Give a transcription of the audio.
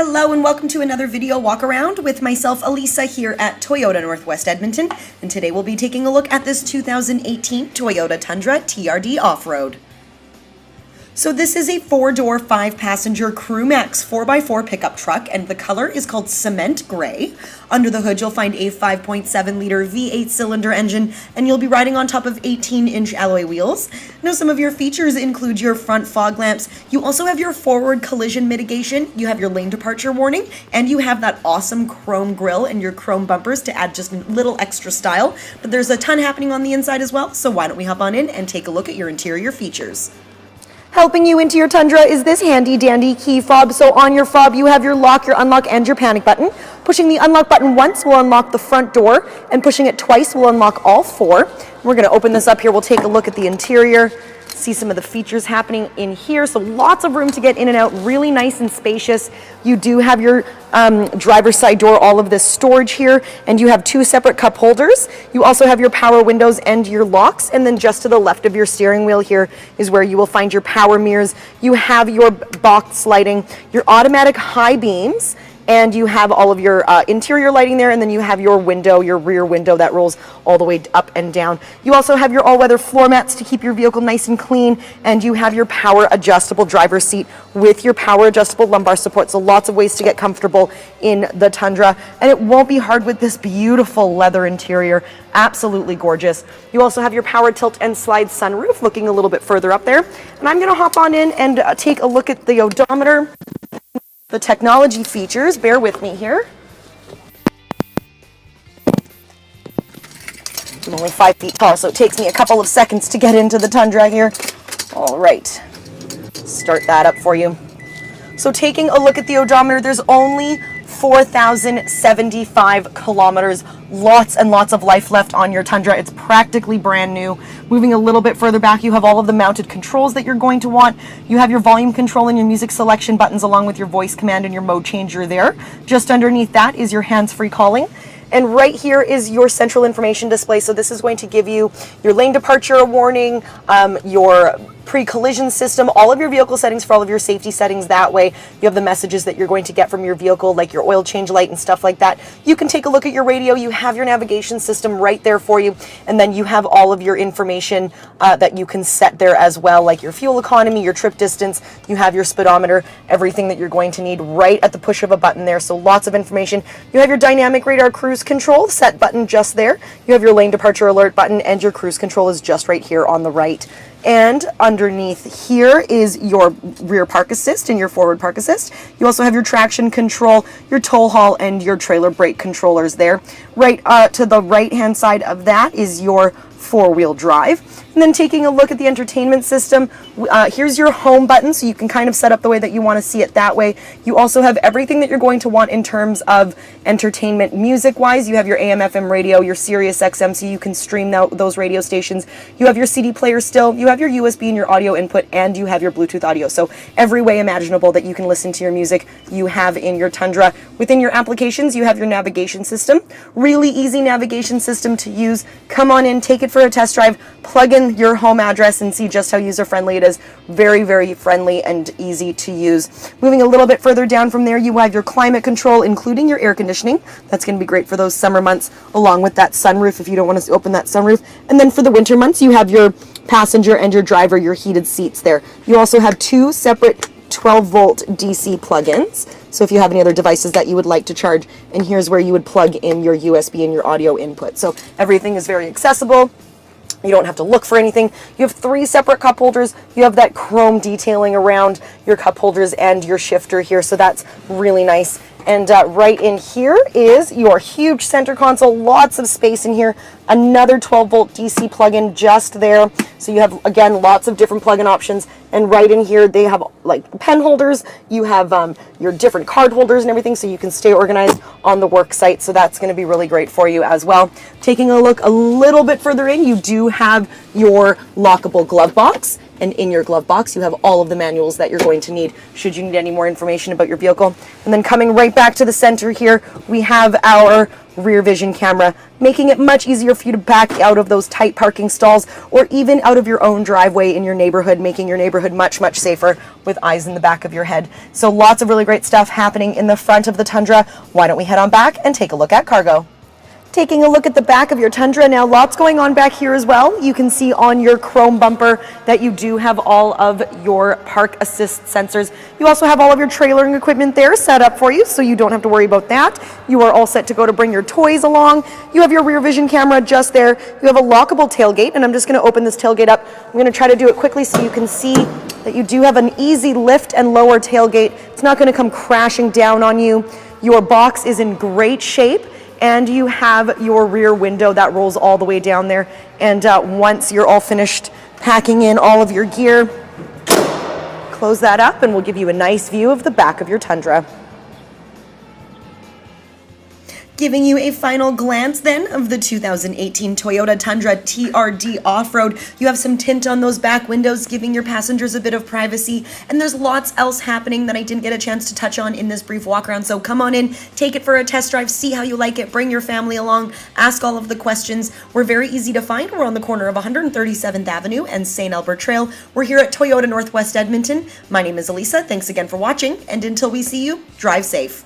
Hello and welcome to another video walk around with myself, Elisa, here at Toyota Northwest Edmonton. And today we'll be taking a look at this 2018 Toyota Tundra TRD Offroad. So this is a 4-door, 5-passenger Crew Max 4x4 pickup truck, and the color is called Cement Gray. Under the hood, you'll find a 5.7-liter V8 cylinder engine, and you'll be riding on top of 18-inch alloy wheels. Now, some of your features include your front fog lamps. You also have your forward collision mitigation, you have your lane departure warning, and you have that awesome chrome grille and your chrome bumpers to add just a little extra style. But there's a ton happening on the inside as well, so why don't we hop on in and take a look at your interior features. Helping you into your Tundra is this handy dandy key fob. So on your fob you have your lock, your unlock, and your panic button. Pushing the unlock button once will unlock the front door, and pushing it twice will unlock all four. We're going to open this up here. We'll take a look at the interior, see some of the features happening in here. So lots of room to get in and out, really nice and spacious. You do have your driver's side door, all of this storage here, and you have 2 separate cup holders. You also have your power windows and your locks, and then just to the left of your steering wheel here is where you will find your power mirrors. You have your box lighting, your automatic high beams, and you have all of your interior lighting there, and then you have your window, your rear window that rolls all the way up and down. You also have your all-weather floor mats to keep your vehicle nice and clean, and you have your power adjustable driver's seat with your power adjustable lumbar support, so lots of ways to get comfortable in the Tundra, and it won't be hard with this beautiful leather interior. Absolutely gorgeous. You also have your power tilt and slide sunroof looking a little bit further up there, and I'm gonna hop on in and take a look at the odometer. The technology features, bear with me here. I'm only 5 feet tall, so it takes me a couple of seconds to get into the Tundra here. All right, start that up for you. So taking a look at the odometer, there's only 4,075 kilometers. Lots and lots of life left on your Tundra. It's practically brand new. Moving a little bit further back, you have all of the mounted controls that you're going to want. You have your volume control and your music selection buttons along with your voice command and your mode changer there. Just underneath that is your hands-free calling. And right here is your central information display. So this is going to give you your lane departure warning, your pre-collision system, all of your vehicle settings for all of your safety settings. That way you have the messages that you're going to get from your vehicle, like your oil change light and stuff like that. You can take a look at your radio. You have your navigation system right there for you, and then you have all of your information that you can set there as well, like your fuel economy, your trip distance. You have your speedometer, everything that you're going to need right at the push of a button there. So lots of information. You have your dynamic radar cruise control set button just there. You have your lane departure alert button, and your cruise control is just right here on the right. And underneath here is your rear park assist and your forward park assist. You also have your traction control, your tow haul, and your trailer brake controllers there. Right to the right hand side of that is your 4-wheel drive. And then taking a look at the entertainment system, here's your home button, so you can kind of set up the way that you want to see it that way. You also have everything that you're going to want in terms of entertainment music-wise. You have your AM/FM radio, your Sirius XM, so you can stream those radio stations. You have your CD player still, you have your USB and your audio input, and you have your Bluetooth audio. So every way imaginable that you can listen to your music, you have in your Tundra. Within your applications, you have your navigation system. Really easy navigation system to use. Come on in, take it for a test drive, plug in your home address and see just how user-friendly it is. Very, very friendly and easy to use. Moving a little bit further down from there, you have your climate control, including your air conditioning. That's going to be great for those summer months, along with that sunroof if you don't want to open that sunroof. And then for the winter months, you have your passenger and your driver, your heated seats there. You also have 2 separate 12-volt DC plug-ins, so if you have any other devices that you would like to charge, and here's where you would plug in your USB and your audio input. So everything is very accessible. You don't have to look for anything. You have 3 separate cup holders. You have that chrome detailing around your cup holders and your shifter here, so that's really nice. And right in here is your huge center console, lots of space in here. Another 12-volt DC plug-in just there. So you have, again, lots of different plug-in options. And right in here, they have like pen holders. You have your different card holders and everything, so you can stay organized on the work site. So that's going to be really great for you as well. Taking a look a little bit further in, you do have your lockable glove box. And in your glove box, you have all of the manuals that you're going to need should you need any more information about your vehicle. And then coming right back to the center here, we have our rear vision camera, making it much easier for you to back out of those tight parking stalls or even out of your own driveway in your neighborhood, making your neighborhood much, much safer with eyes in the back of your head. So lots of really great stuff happening in the front of the Tundra. Why don't we head on back and take a look at cargo? Taking a look at the back of your Tundra now, lots going on back here as well. You can see on your chrome bumper that you do have all of your park assist sensors. You also have all of your trailering equipment there set up for you, so you don't have to worry about that. You are all set to go to bring your toys along. You have your rear vision camera just there. You have a lockable tailgate, and I'm just going to open this tailgate up. I'm going to try to do it quickly so you can see that you do have an easy lift and lower tailgate. It's not going to come crashing down on you. Your box is in great shape. And you have your rear window that rolls all the way down there. And once you're all finished packing in all of your gear, close that up and we'll give you a nice view of the back of your Tundra. Giving you a final glance then of the 2018 Toyota Tundra TRD Offroad. You have some tint on those back windows, giving your passengers a bit of privacy. And there's lots else happening that I didn't get a chance to touch on in this brief walk around. So come on in, take it for a test drive, see how you like it, bring your family along, ask all of the questions. We're very easy to find. We're on the corner of 137th Avenue and St. Albert Trail. We're here at Toyota Northwest Edmonton. My name is Elisa. Thanks again for watching. And until we see you, drive safe.